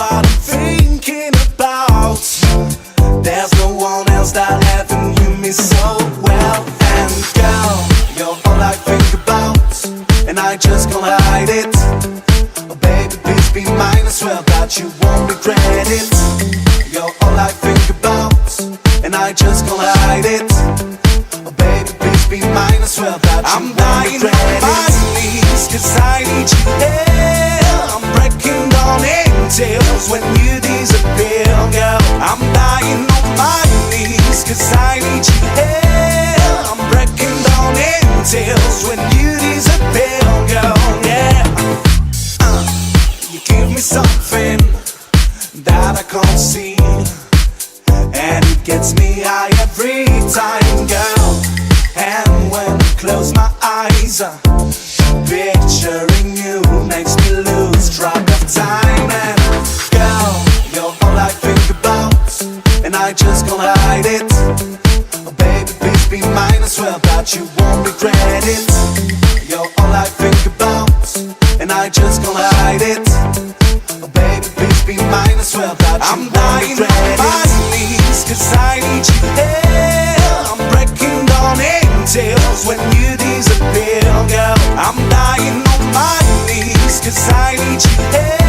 what I'm thinking about. There's no one else that ever knew me so well. And girl, you're all I think about, and I just can't hide it. Oh baby, please be mine, I swear that you won't regret it. You're all I think about, and I just can't hide it. Oh baby, please be mine, I swear that you won't regret it. I'm dying on my knees, 'cause I need you here. I'm breaking down in tears when you disappear, girl. I'm dying on my knees, 'cause I need you here. I'm breaking down in tears when you disappear, girl, yeah. You give me something that I can't see, and it gets me high every time, girl. And when I close my eyes, picturing you makes me lose track of time. And girl, you're all I think about, and I just can't hide it. Oh baby, please be mine, I swear that you won't regret it. You're all I think about, and I just can't hide it. Oh baby, please be mine, I swear that you won't regret it. I'm dying on my knees, 'cause I need you here. I'm breaking down in tears when you disappear, girl. I'm dying on my knees, 'cause I need you here.